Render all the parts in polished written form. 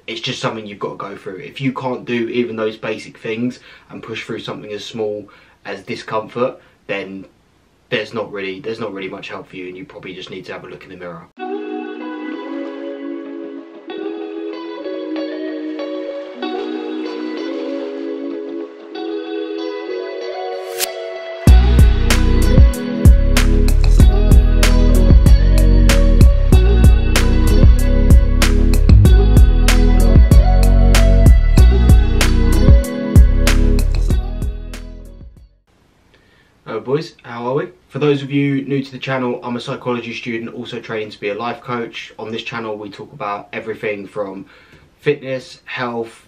it's just something you've got to go through. If you can't do even those basic things and push through something as small as discomfort, then there's not really much help for you, and you probably just need to have a look in the mirror. Hello boys, how are we? For those of you new to the channel, I'm a psychology student, also training to be a life coach. On this channel we talk about everything from fitness, health,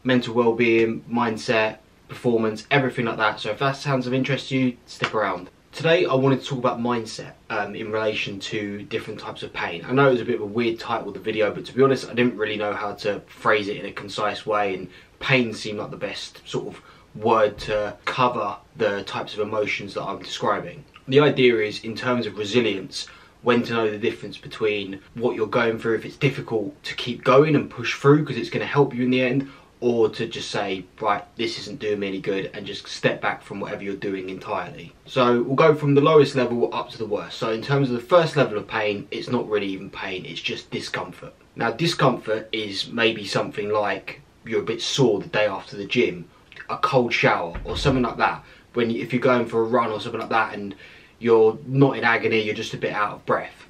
mental well-being, mindset, performance, everything like that. So if that sounds of interest to you, stick around. Today I wanted to talk about mindset in relation to different types of pain. I know it was a bit of a weird title of the video, but to be honest I didn't really know how to phrase it in a concise way, and pain seemed like the best sort of word to cover the types of emotions that I'm describing. The idea is, in terms of resilience, when to know the difference between what you're going through, if it's difficult to keep going and push through because it's going to help you in the end, or to just say, right, this isn't doing me any good, and just step back from whatever you're doing entirely. So we'll go from the lowest level up to the worst. So in terms of the first level of pain, it's not really even pain, it's just discomfort. Now discomfort is maybe something like you're a bit sore the day after the gym, a cold shower or something like that. If you're going for a run or something like that and you're not in agony, you're just a bit out of breath,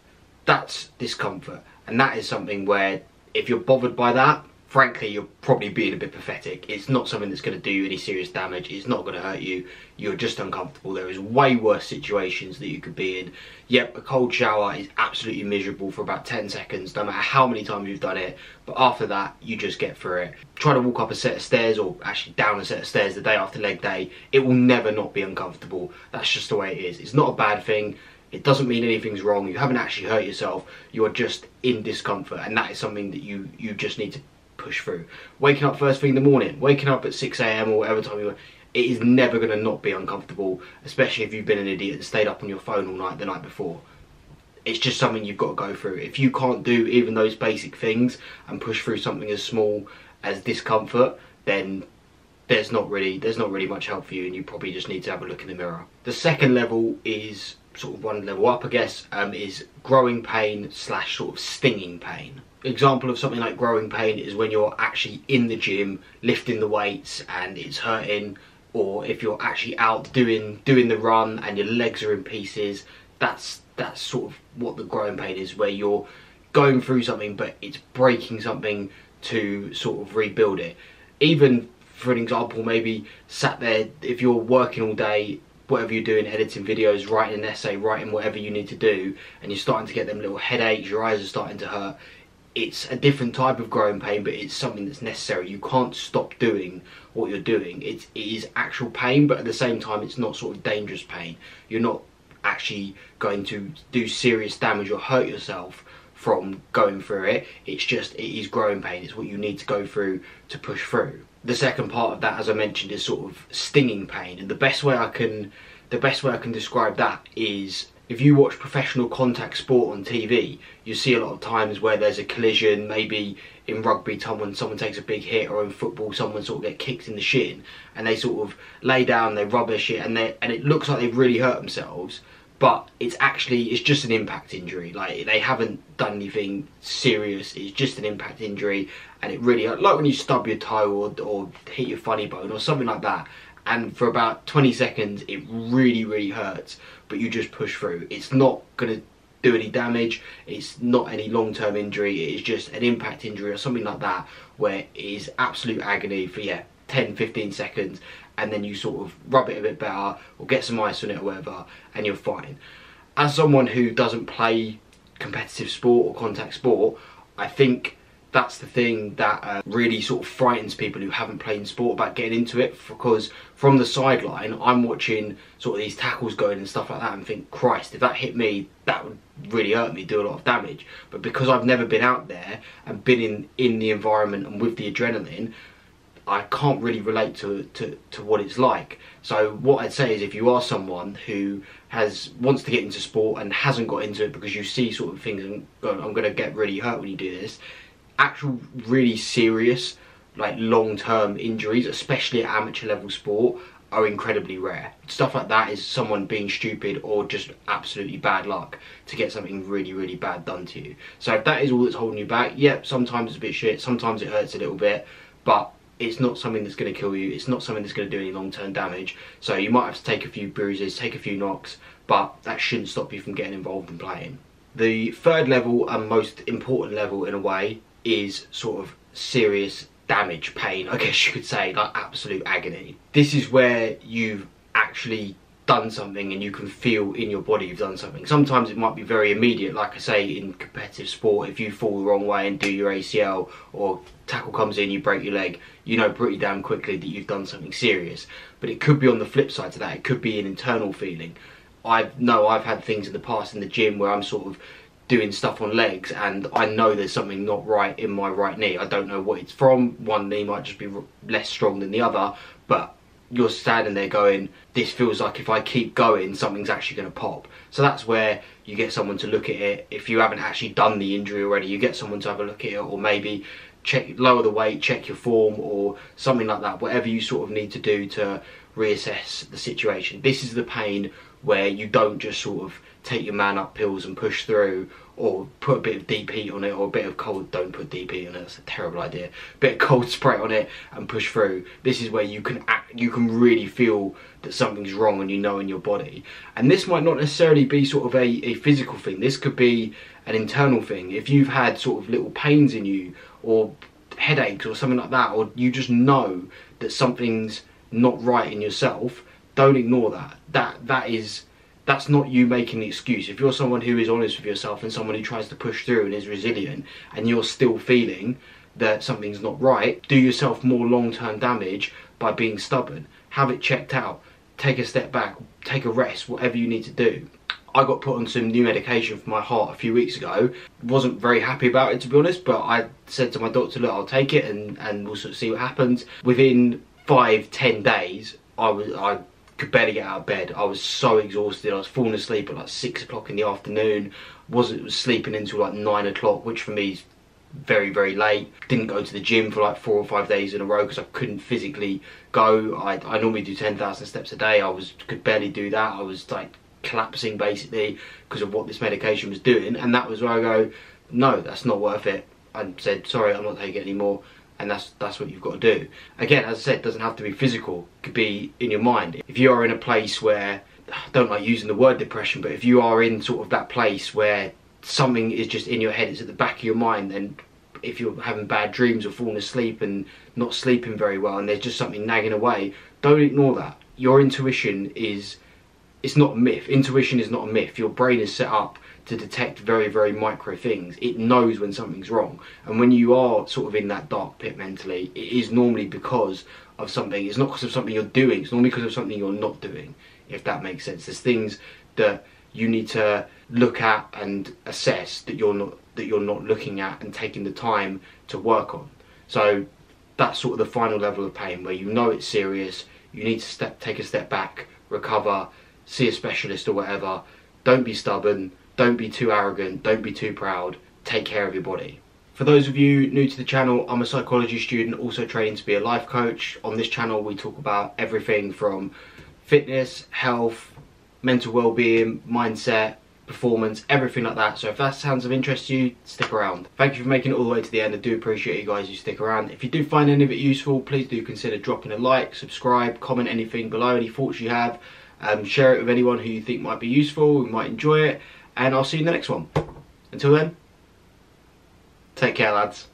that's discomfort. And that is something where if you're bothered by that, frankly you're probably being a bit pathetic. It's not something that's going to do you any serious damage, it's not going to hurt you, you're just uncomfortable. There is way worse situations that you could be in. Yep, a cold shower is absolutely miserable for about 10 seconds, no matter how many times you've done it, but after that you just get through it. Try to walk up a set of stairs, or actually down a set of stairs the day after leg day, it will never not be uncomfortable. That's just the way it is. It's not a bad thing, it doesn't mean anything's wrong, you haven't actually hurt yourself, you are just in discomfort, and that is something that you just need to push through. Waking up first thing in the morning, waking up at 6 AM or whatever time you want, it is never going to not be uncomfortable, especially if you've been an idiot and stayed up on your phone all night the night before. It's just something you've got to go through. If you can't do even those basic things and push through something as small as discomfort, then there's not really much help for you, and you probably just need to have a look in the mirror. The second level is sort of one level up, I guess, is growing pain / sort of stinging pain. Example of something like growing pain is when you're actually in the gym lifting the weights and it's hurting, or if you're actually out doing the run and your legs are in pieces. That's sort of what the growing pain is, where you're going through something but it's breaking something to sort of rebuild it. Even for an example, maybe sat there, if you're working all day, whatever you're doing, editing videos, writing an essay, writing whatever you need to do, and you're starting to get them little headaches, your eyes are starting to hurt. It's a different type of growing pain, but it's something that's necessary. You can't stop doing what you're doing. It is actual pain, but at the same time it's not sort of dangerous pain. You're not actually going to do serious damage or hurt yourself from going through it. It's just, it is growing pain. It's what you need to go through to push through. The second part of that, as I mentioned, is sort of stinging pain, and the best way I can describe that is, if you watch professional contact sport on TV, you see a lot of times where there's a collision, maybe in rugby someone takes a big hit, or in football someone sort of get kicked in the shin and they sort of lay down, they rub their shit, and it looks like they've really hurt themselves, but it's just an impact injury. Like, they haven't done anything serious, it's just an impact injury, and it really, like when you stub your toe or hit your funny bone or something like that, and for about 20 seconds it really hurts, but you just push through. It's not going to do any damage, it's not any long-term injury, it is just an impact injury or something like that, where it is absolute agony for 10-15 seconds, and then you sort of rub it a bit better or get some ice on it or whatever, and you're fine. As someone who doesn't play competitive sport or contact sport, I think that's the thing that really sort of frightens people who haven't played sport about getting into it, because from the sideline I'm watching sort of these tackles going and stuff like that and think, Christ, if that hit me, that would really hurt me, do a lot of damage. But because I've never been out there and been in the environment and with the adrenaline, I can't really relate to what it's like. So what I'd say is, if you are someone who wants to get into sport and hasn't got into it because you see sort of things and go, I'm going to get really hurt when you do this, actual really serious, like long-term injuries, especially at amateur level sport, are incredibly rare. Stuff like that is someone being stupid or just absolutely bad luck to get something really, really bad done to you. So if that is all that's holding you back, yep, sometimes it's a bit shit, sometimes it hurts a little bit, but it's not something that's going to kill you. It's not something that's going to do any long-term damage. So you might have to take a few bruises, take a few knocks, but that shouldn't stop you from getting involved in playing. The third level and most important level in a way is sort of serious damage, pain, I guess you could say, like absolute agony. This is where you've actually done something and you can feel in your body you've done something. Sometimes it might be very immediate, like I say in competitive sport, if you fall the wrong way and do your ACL or tackle comes in, you break your leg, you know pretty damn quickly that you've done something serious. But it could be on the flip side to that, it could be an internal feeling. I've had things in the past in the gym where I'm sort of doing stuff on legs and I know there's something not right in my right knee. I don't know what it's from. One knee might just be less strong than the other, but you're standing there going, this feels like if I keep going, something's actually going to pop. So that's where you get someone to look at it. If you haven't actually done the injury already, you get someone to have a look at it, or maybe lower the weight, check your form or something like that. Whatever you sort of need to do to reassess the situation. This is the pain where you don't just sort of take your man up pills and push through, or put a bit of deep heat on it, or a bit of cold, don't put deep heat on it, that's a terrible idea, a bit of cold spray on it and push through. This is where you can really feel that something's wrong and you know in your body. And this might not necessarily be sort of a physical thing, this could be an internal thing. If you've had sort of little pains in you or headaches or something like that, or you just know that something's not right in yourself, don't ignore that. That's not you making the excuse. If you're someone who is honest with yourself and someone who tries to push through and is resilient, and you're still feeling that something's not right, do yourself more long-term damage by being stubborn. Have it checked out, take a step back, take a rest, whatever you need to do. I got put on some new medication for my heart a few weeks ago. Wasn't very happy about it, to be honest, but I said to my doctor, look, I'll take it and we'll sort of see what happens. Within 5-10 days, I could barely get out of bed. I was so exhausted. I was falling asleep at like 6 o'clock in the afternoon. Was sleeping until like 9 o'clock, which for me is very, very late. Didn't go to the gym for like 4 or 5 days in a row because I couldn't physically go. I normally do 10,000 steps a day. Could barely do that. I was like collapsing basically because of what this medication was doing, and that was where I go, no, that's not worth it. I said, sorry, I'm not taking it anymore. And that's what you've got to do. Again, as I said, it doesn't have to be physical. It could be in your mind. If you are in a place where, I don't like using the word depression, but if you are in sort of that place where something is just in your head, it's at the back of your mind, and if you're having bad dreams or falling asleep and not sleeping very well and there's just something nagging away, don't ignore that. Your intuition it's not a myth. Intuition is not a myth. Your brain is set up to detect very, very micro things. It knows when something's wrong. And when you are sort of in that dark pit mentally, it is normally because of something. It's not because of something you're doing. It's normally because of something you're not doing, if that makes sense. There's things that you need to look at and assess that you're not looking at and taking the time to work on. So that's sort of the final level of pain where you know it's serious. You need to take a step back, recover, see a specialist or whatever. Don't be stubborn. Don't be too arrogant, don't be too proud, take care of your body. For those of you new to the channel, I'm a psychology student, also training to be a life coach. On this channel we talk about everything from fitness, health, mental well-being, mindset, performance, everything like that. So if that sounds of interest to you, stick around. Thank you for making it all the way to the end. I do appreciate you guys who stick around. If you do find any of it useful, please do consider dropping a like, subscribe, comment anything below, any thoughts you have. Share it with anyone who you think might be useful, who might enjoy it. And I'll see you in the next one. Until then, take care, lads.